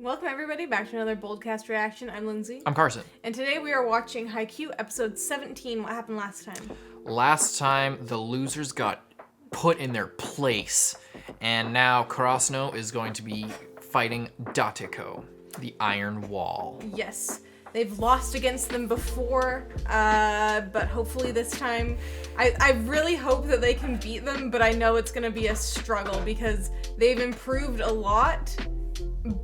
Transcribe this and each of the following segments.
Welcome everybody back to another BOLDcast reaction. I'm Lindsay. I'm Carson. And today we are watching Haikyuu episode 17. What happened last time? Last time the losers got put in their place, and now Kurasuno is going to be fighting Datteko, the Iron Wall. Yes. They've lost against them before, but hopefully this time, I really hope that they can beat them, but I know it's gonna be a struggle because they've improved a lot,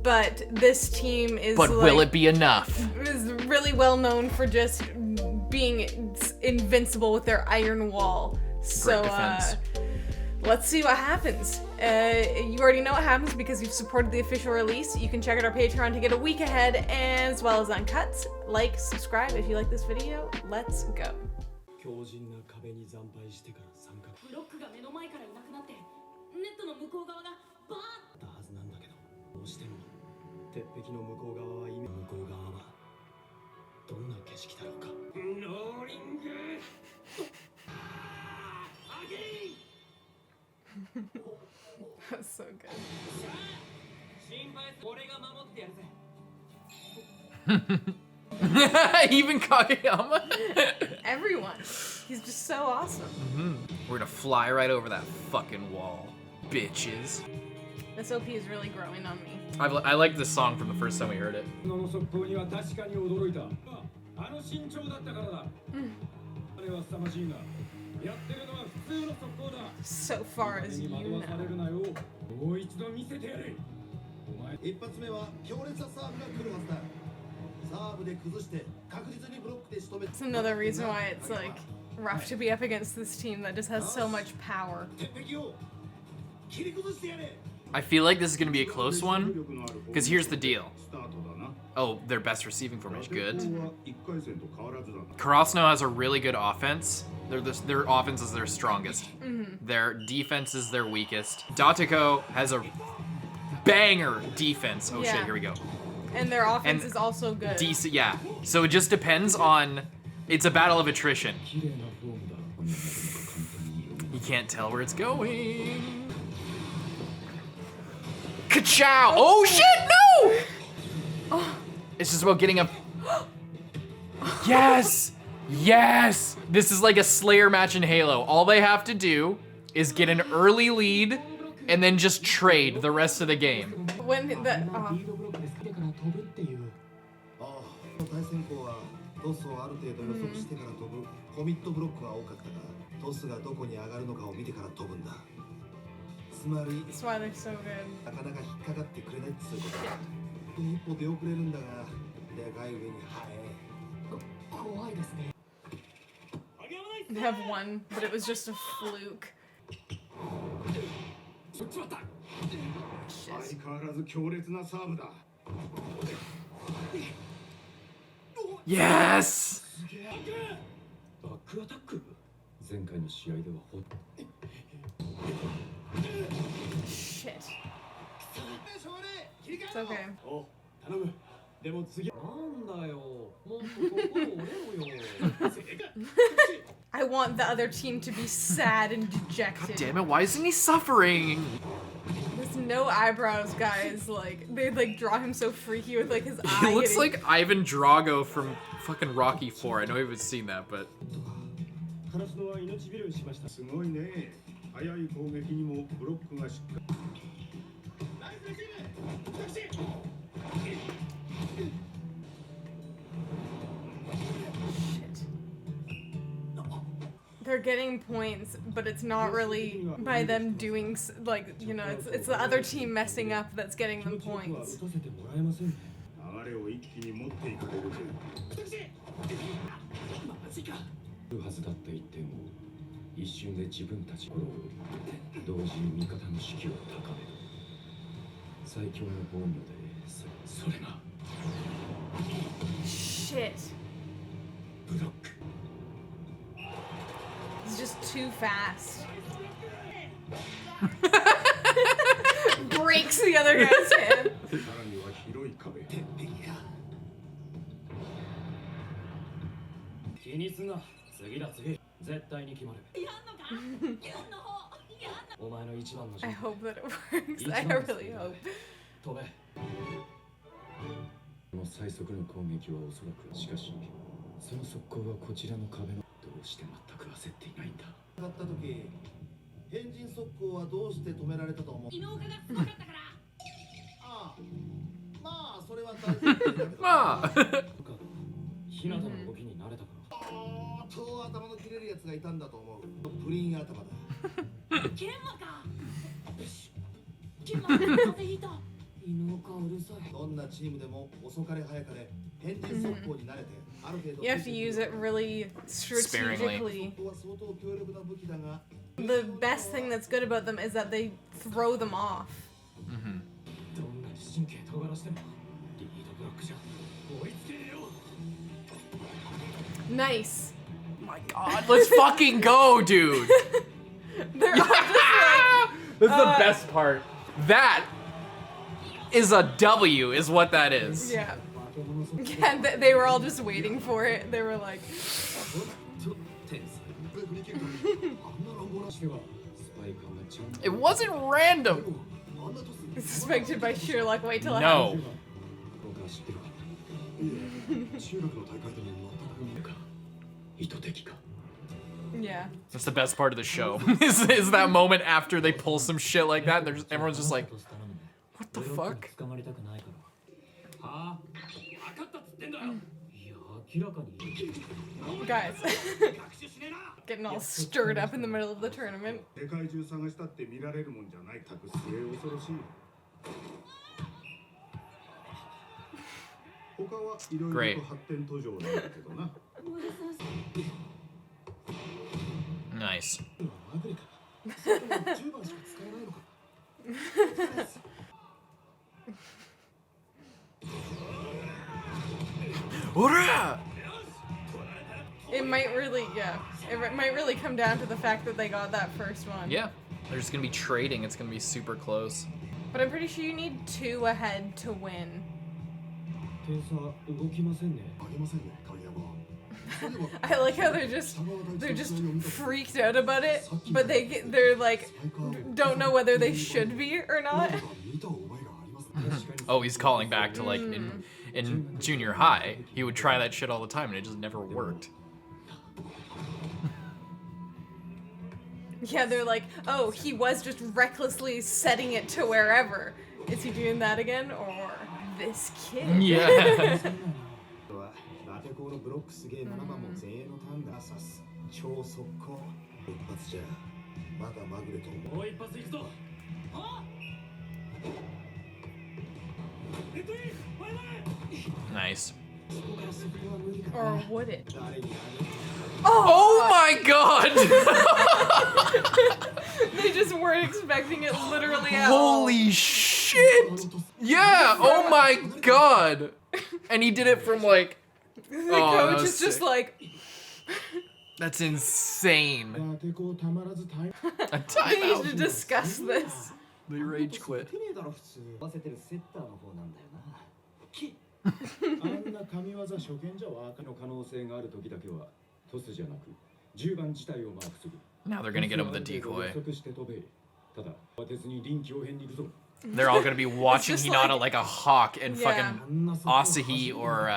but this team is will it be enough? Is really well known for just being invincible with their iron wall. So, let's see what happens. You already know what happens because you've supported the official release. You can check out our Patreon to get a week ahead, as well as uncuts. Like, subscribe if you like this video. Let's go. That's so good. Even Kageyama? Everyone. He's just so awesome. We're gonna fly right over that fucking wall, bitches. This OP is really growing on me. I like this song from the first time we heard it. So far as you know. It's another reason why it's like rough to be up against this team that just has so much power. I feel like this is gonna be a close one, because here's the deal. Oh, their best receiving formation, good. Kurasuno has a really good offense. Their offense is their strongest. Their defense is their weakest. Datteko has a banger defense. Oh shit, here we go. And their offense is also good. Decent, yeah. So it just depends on, it's a battle of attrition. You can't tell where it's going. Ka-chow! Oh shit, no! Oh. It's just about getting a... Yes! Yes! This is like a Slayer match in Halo. All they have to do is get an early lead and then just trade the rest of the game. When the... That's why they're so good. They have one, but it was just a fluke. Shit. Yes! Shit. It's okay. I want the other team to be sad and dejected. God damn it, why isn't he suffering? There's no eyebrows, guys. Like, they like draw him so freaky with like his eye. He looks like Ivan Drago from fucking Rocky IV. I know you haven't seen that, but... They're getting points, but it's not really by them doing, like, you know, it's the other team messing up that's getting them points. Shit. He's just too fast. Breaks the other guy's hand. I hope that it works. I really hope. You have to use it really strategically. The best thing that's good about them is that they throw them off. Nice. Oh my god, let's fucking go, dude. They're all just like... That's the best part. That is a W, is what that is. Yeah. Yeah, they were all just waiting for it. They were like... It wasn't random. Suspected by sheer luck. Wait till No. Yeah. That's the best part of the show. is that moment after they pull some shit like that, and everyone's just like, what the fuck? Guys. Getting all stirred up in the middle of the tournament. Great. Nice. It might really, it might really come down to the fact that they got that first one. Yeah, they're just gonna be trading. It's gonna be super close. But I'm pretty sure you need 2 ahead to win. I like how they're just freaked out about it, but they're like don't know whether they should be or not. Oh, he's calling back to like in junior high, he would try that shit all the time and it just never worked. Yeah, they're like, oh, he was just recklessly setting it to wherever. Is he doing that again, or this kid? Yeah. Nice. Or would it? Oh my god! They just weren't expecting it literally at all. Holy shit! Yeah, oh my god! And he did it from like... The coach is just like... That's insane. A We need timeout. to discuss this. They rage quit. Now they're gonna get him with a decoy. They're all gonna be watching just Hinata like- like a hawk and Yeah. fucking Asahi or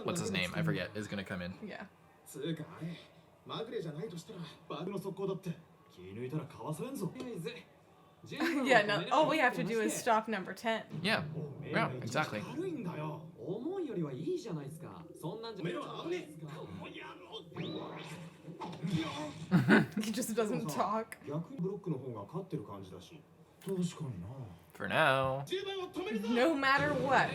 what's his name? I forget. Is gonna come in. Yeah. Yeah, no, all we have to do is stop number 10. Yeah. Yeah, exactly. He just doesn't talk. For now. No matter what.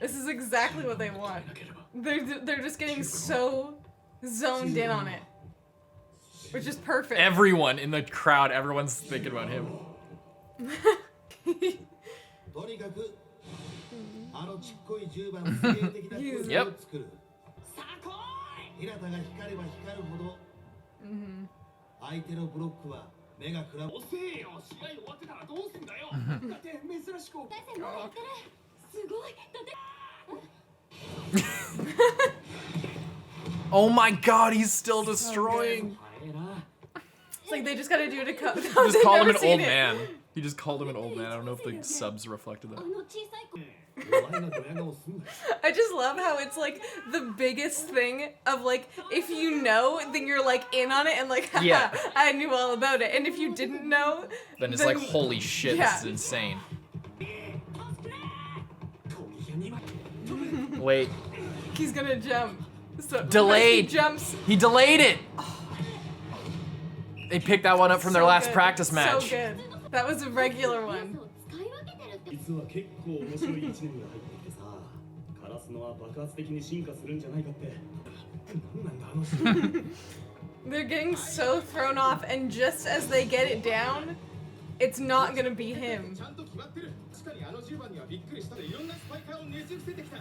This is exactly what they want. They're just getting so zoned in on it. Which is perfect. Everyone in the crowd, everyone's thinking about him. Yep. Oh my god, he's still destroying. It's like they just gotta do it to Just call him an old man. He just called him an old man. I don't know if the subs reflected that. I just love how it's like the biggest thing of like, if you know, then you're like in on it and like, haha, Yeah. I knew all about it. And if you didn't know, Then it's like, holy shit, yeah. this is insane. Wait. he's gonna jump. So Delayed. He jumps. He delayed it. They picked that one up from their So last good. practice match. So good. That was a regular one. 実は結構面白い1年が入ってきてさ、カラスノは爆発的に進化するんじゃないかって。なんなんだあのシーン。 They're getting so thrown off, and just as they get it down, it's not gonna be him. ちゃんと決まってる。確かにあの10番にはびっくりしたでいろんなスパイカーをねじ伏せてきた。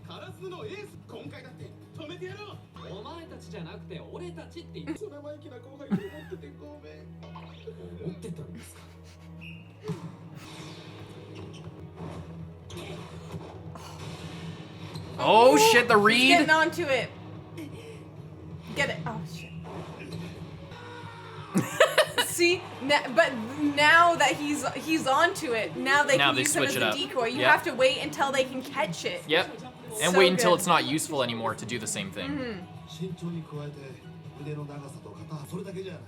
カラスノのエース、今回だって止めてやろう。お前たちじゃなくて俺たちって言って。そ生意気な後輩に思っててごめん。思ってたんですか。 Oh shit, the He's read. getting onto it. Get it. Oh shit. See, but now that he's onto it, now they Now can they use him as switch a it up. decoy. You Yep. have to wait until they can catch it. Yep. And So wait until good. it's not useful anymore to do the same thing. 身長に加えて腕の長さと肩、それだけじゃない。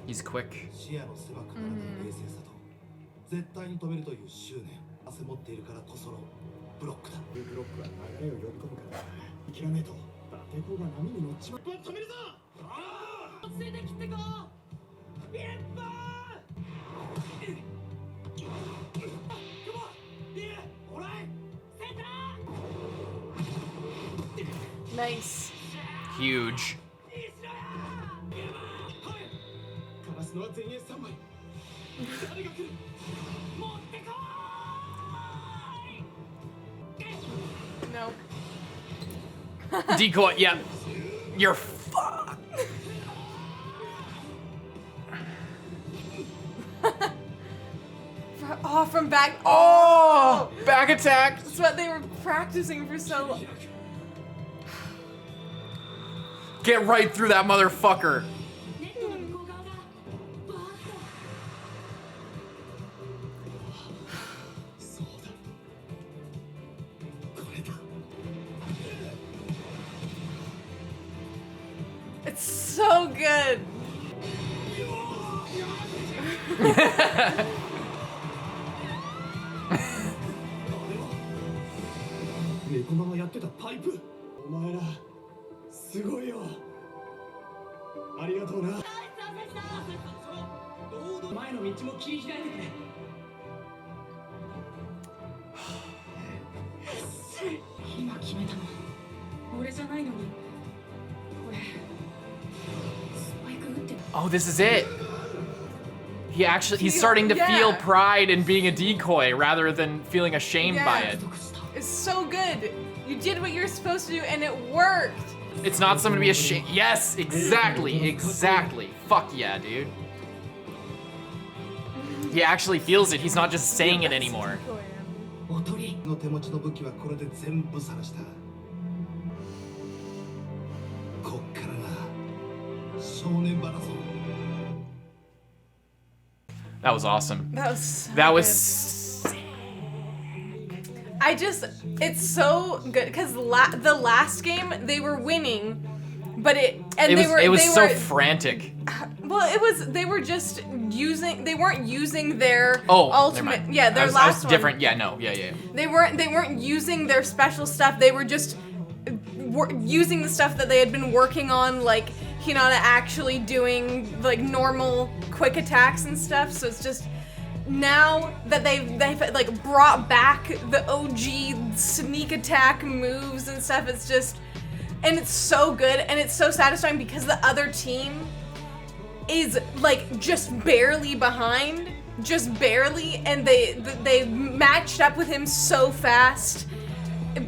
He's quick. 視野の狭くならない冷静さと絶対に止めるという執念汗持っているからこそのブロックだ。ブロックは流れを呼び込むから諦めとダテコが波に乗っちまう。止めるぞ。落ち着いて切ってこう。ビッパー。Nice. Huge. カラスのは前衛3枚。誰が来る。持ってこい。 No. Decoy, yeah. You're fucked. Oh, from back. Oh! Back attack. That's what they were practicing for so long. Get right through that motherfucker. It's so good. 猫ママやってたパイプ。お前らすごいよ。ありがとうな。前の道も切り開いてくれ。今決めたの俺じゃないのに俺スパイク打ってる Oh, this is it. He's starting to Yeah. feel pride in being a decoy rather than feeling ashamed by Yeah. it. It's so good. You did what you're supposed to do, and it worked. It's not something to be ashamed. Yes, exactly, exactly. Fuck yeah, dude. He actually feels it. He's not just saying it anymore. おとりの手持ちの武器はこれで全部晒した。こっからが少年場だぞ。 That was awesome. That was. So That good. was. It's so good because the last game they were winning, but it was so frantic. They were just using. They weren't using their Oh, ultimate. never mind. Yeah, their I was last one. different. Yeah, no, yeah. They weren't using their special stuff. They were just using the stuff that they had been working on, like Hinata actually doing like normal quick attacks and stuff. So it's just now that they've like brought back the OG sneak attack moves and stuff. It's just, and it's so good and it's so satisfying because the other team is like just barely behind, just barely, and they matched up with him so fast,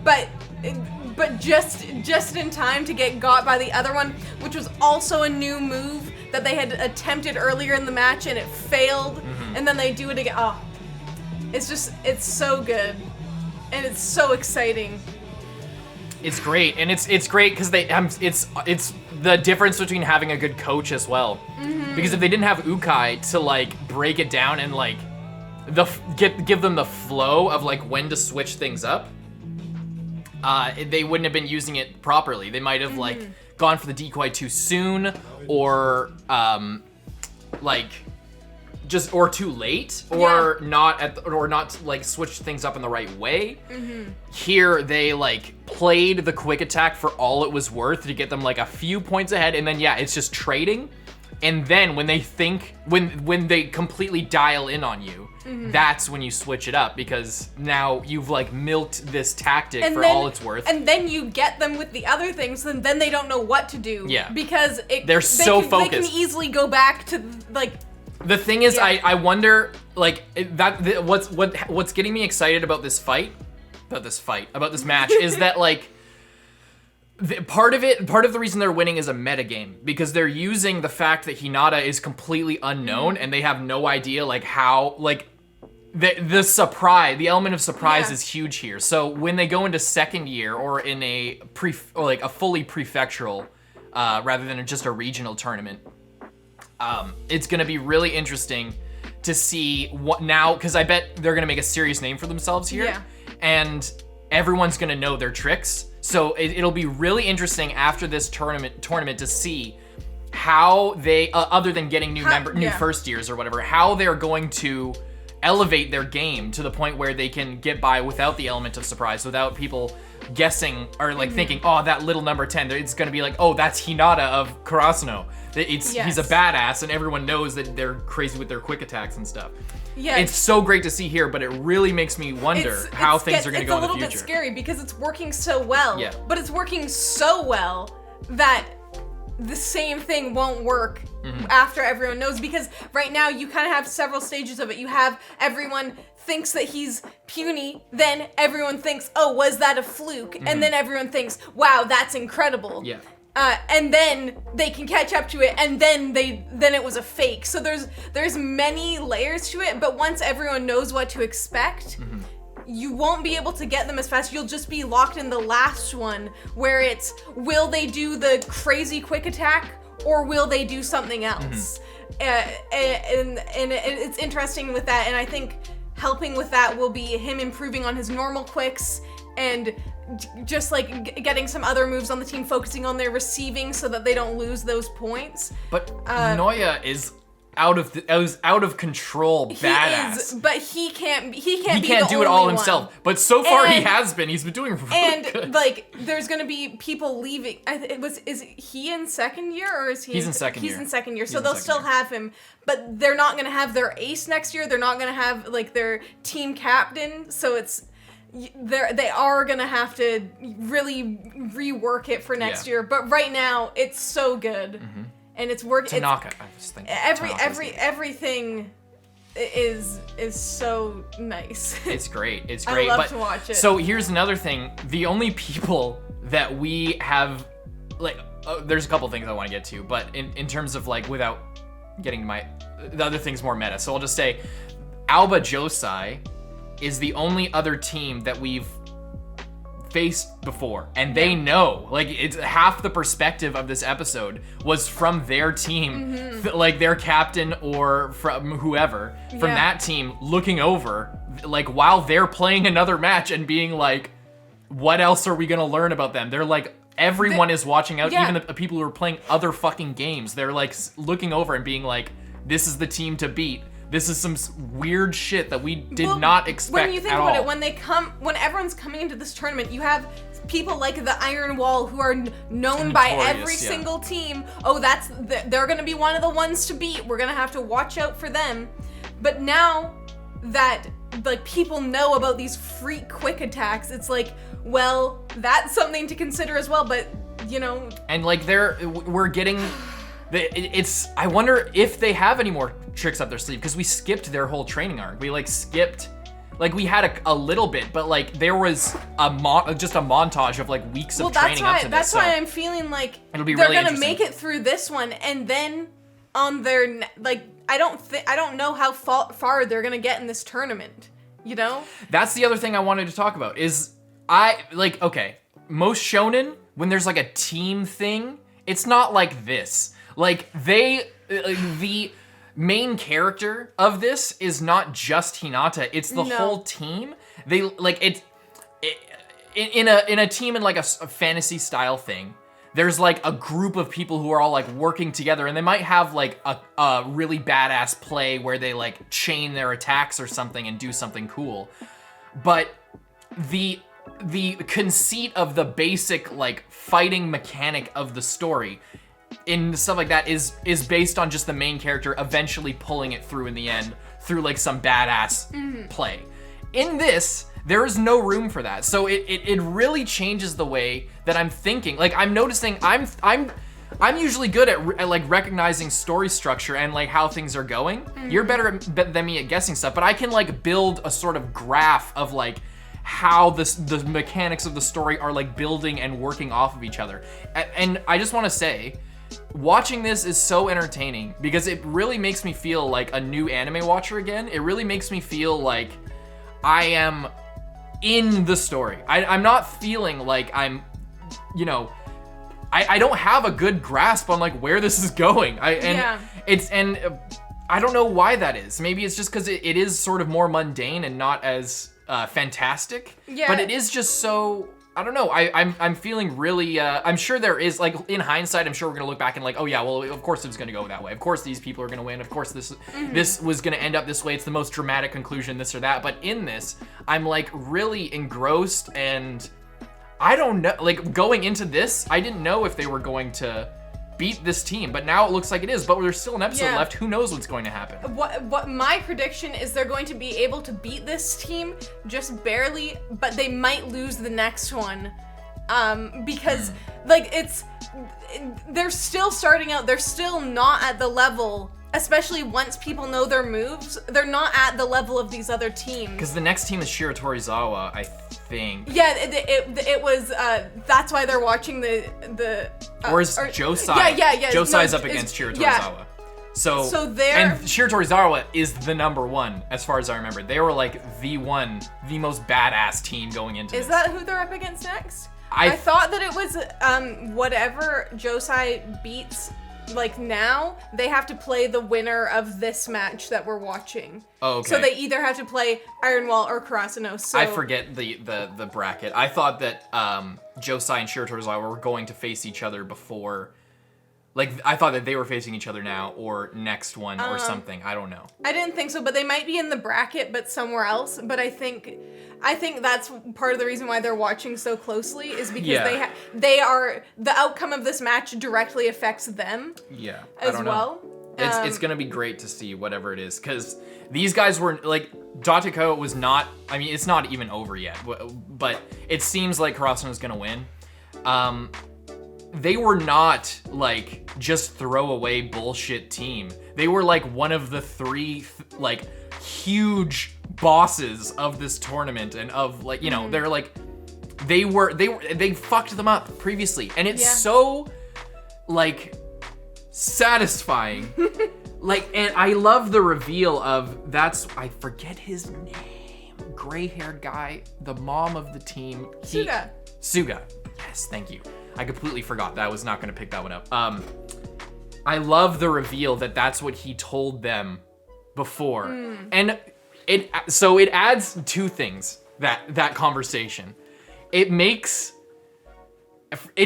but just in time to get got by the other one, which was also a new move that they had attempted earlier in the match and it failed, and then they do it again. Oh, it's so good, and it's so exciting. It's great, and it's great because it's the difference between having a good coach as well. Because if they didn't have Ukai to like break it down and like give them the flow of like when to switch things up, they wouldn't have been using it properly. They might have like gone for the decoy too soon, or like just or too late, or not like switched things up in the right way. Here they like played the quick attack for all it was worth to get them like a few points ahead, and then it's just trading. And then when they think when they completely dial in on you, that's when you switch it up, because now you've like milked this tactic for all it's worth. And then you get them with the other things, and then they don't know what to do. Yeah. Because they're so focused. They can easily go back to like. The thing is, I wonder like what's getting me excited about this match is that like. Part of the reason they're winning is a metagame, because they're using the fact that Hinata is completely unknown and they have no idea like how like the element of surprise is huge here. So when they go into second year or in a a fully prefectural rather than just a regional tournament, it's gonna be really interesting to see what now, because I bet they're gonna make a serious name for themselves here, and everyone's gonna know their tricks. So it'll be really interesting after this tournament to see how they, other than getting new first years or whatever, how they're going to elevate their game to the point where they can get by without the element of surprise, without people guessing or like thinking, oh, that little number 10, it's gonna be like, oh, that's Hinata of Kurasuno. He's a badass, and everyone knows that they're crazy with their quick attacks and stuff. Yeah, it's so great to see here, but it really makes me wonder how things are going to go in the future. It's a little bit scary because it's working so well, but it's working so well that the same thing won't work after everyone knows, because right now you kind of have several stages of it. You have everyone thinks that he's puny, then everyone thinks, oh, was that a fluke? And then everyone thinks, wow, that's incredible. Yeah. And then they can catch up to it, and then it was a fake. So there's many layers to it, but once everyone knows what to expect, you won't be able to get them as fast. You'll just be locked in the last one, where it's, will they do the crazy quick attack, or will they do something else? And it's interesting with that, and I think helping with that will be him improving on his normal quicks, and just like getting some other moves on the team, focusing on their receiving so that they don't lose those points. But Noya is out of control badass. But he can't do it all himself. But so far he has been. He's been doing really good. And like there's gonna be people leaving. Is he in second year, or is he? He's in second year. He's in second year. So they'll still have him, but they're not gonna have their ace next year. They're not gonna have like their team captain. So they are gonna have to really rework it for next year. But right now it's so good. And it's working. Tanaka, I was thinking. Everything is so nice. It's great. It's great. I love to watch it. So here's another thing. The only people that we have, like, there's a couple things I want to get to, but in terms of like without getting to the other thing's more meta. So I'll just say, Alba Josai is the only other team that we've faced before, and they know, like, it's half the perspective of this episode was from their team, like their captain or from whoever from that team looking over, like, while they're playing another match and being like, what else are we gonna learn about them? They're like, everyone is watching out, even the people who are playing other fucking games. They're like looking over and being like, this is the team to beat. This is some weird shit that we did not expect at all. When you think about it, when everyone's coming into this tournament, you have people like the Iron Wall who are known by every single team. Oh, they're gonna be one of the ones to beat. We're gonna have to watch out for them. But now that like people know about these freak quick attacks, it's like, well, that's something to consider as well. But you know, and like we're getting. I wonder if they have any more tricks up their sleeve, because we skipped their whole training arc. We we had a little bit, but like there was just a montage of like weeks of training up to this. That's why I'm feeling like it'll be they're really gonna make it through this one, and then on their like I don't know how far they're gonna get in this tournament. You know? That's the other thing I wanted to talk about is okay. most shonen, when there's like a team thing, it's not like this. Like the main character of this is not just Hinata, it's the whole team. They like in a team in like a fantasy style thing. There's like a group of people who are all like working together, and they might have like a really badass play where they like chain their attacks or something and do something cool. But the conceit of the basic like fighting mechanic of the story in stuff like that is based on just the main character eventually pulling it through in the end through like some badass play. In this, there is no room for that. So it really changes the way that I'm thinking. Like I'm noticing I'm usually good at like recognizing story structure and like how things are going. You're better than me at guessing stuff, but I can like build a sort of graph of like how the mechanics of the story are like building and working off of each other. And I just want to say, watching this is so entertaining because it really makes me feel like a new anime watcher again. It really makes me feel like I am in the story. I'm not feeling like I'm, you know, I don't have a good grasp on like where this is going. I don't know why that is. Maybe it's just because it is sort of more mundane and not as fantastic. Yeah. But it is just so, I don't know. I'm feeling really. I'm sure there is like in hindsight. I'm sure we're gonna look back and like, oh yeah, well of course it's gonna go that way. Of course these people are gonna win. Of course this was gonna end up this way. It's the most dramatic conclusion, this or that. But in this, I'm like really engrossed, and I don't know. Like going into this, I didn't know if they were going to beat this team, but now it looks like it is. But there's still an episode left. Who knows what's going to happen? What my prediction is, they're going to be able to beat this team just barely, but they might lose the next one, because like they're still starting out. They're still not at the level. Especially once people know their moves, they're not at the level of these other teams. Because the next team is Shiratorizawa, I think. Yeah, it was. That's why they're watching the. Or is Josai? Yeah. Josai's up against Shiratorizawa. Yeah. So they're. And Shiratorizawa is the number one, as far as I remember. They were like the most badass team going into this. Is that who they're up against next? I thought that it was whatever Josai beats. Like now, they have to play the winner of this match that we're watching. Oh, okay. So they either have to play Iron Wall or Kurasuno. So I forget the bracket. I thought that Josai and Shiratorizawa were going to face each other before. Like, I thought that they were facing each other now or next one or something. I don't know. I didn't think so, but they might be in the bracket, but somewhere else. But I think that's part of the reason why they're watching so closely is because they are, the outcome of this match directly affects them. Yeah, as well. It's gonna be great to see whatever it is, because these guys were like, datteko was not. I mean, it's not even over yet, but it seems like Kurasuno's gonna win. They were not like just throwaway bullshit team. They were like one of the three like huge bosses of this tournament, and of like, you know, they're like they fucked them up previously, and it's so like satisfying. Like, and I love the reveal of I forget his name, gray-haired guy, the mom of the team. Suga. Yes, thank you. I completely forgot that I was not going to pick that one up. I love the reveal that that's what he told them before. And it adds two things, that conversation. It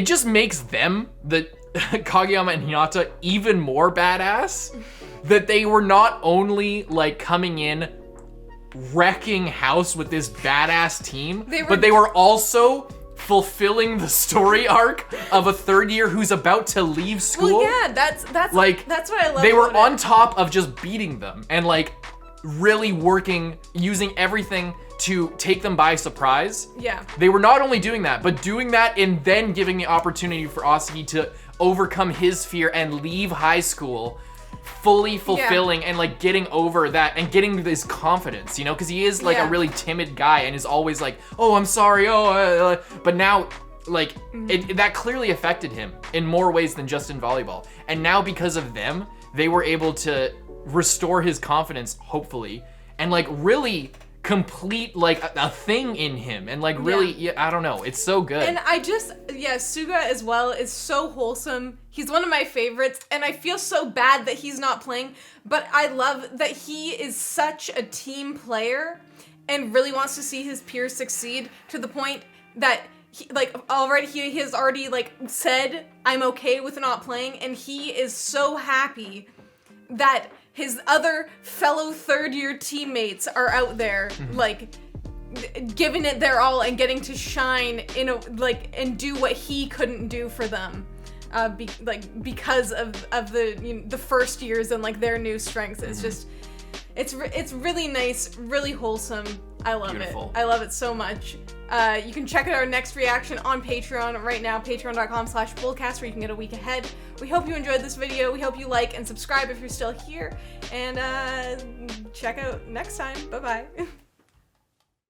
just makes them, the Kageyama and Hinata, even more badass. That they were not only like coming in wrecking house with this badass team, but they were also fulfilling the story arc of a third year who's about to leave school. Well, yeah, that's what I love. They were on top of just beating them and like really working, using everything to take them by surprise. Yeah. They were not only doing that, but doing that and then giving the opportunity for Asahi to overcome his fear and leave high school fully fulfilling and like getting over that and getting this confidence, you know, because he is like a really timid guy and is always like, oh, I'm sorry, but now like that clearly affected him in more ways than just in volleyball, and now because of them they were able to restore his confidence, hopefully, and like really complete like a thing in him, and like really, yeah, I don't know, it's so good. And Suga as well is so wholesome. He's one of my favorites, and I feel so bad that he's not playing, but I love that he is such a team player and really wants to see his peers succeed to the point that he has already like said, I'm okay with not playing, and he is so happy that his other fellow third-year teammates are out there, like, giving it their all and getting to shine and do what he couldn't do for them, because of the first years and like their new strengths. It's just, it's really nice, really wholesome. I love Beautiful. it. I love it so much. You can check out our next reaction on Patreon right now, patreon.com/BOLDcast, where you can get a week ahead. We hope you enjoyed this video. We hope you like and subscribe if you're still here. And check out next time. Bye-bye.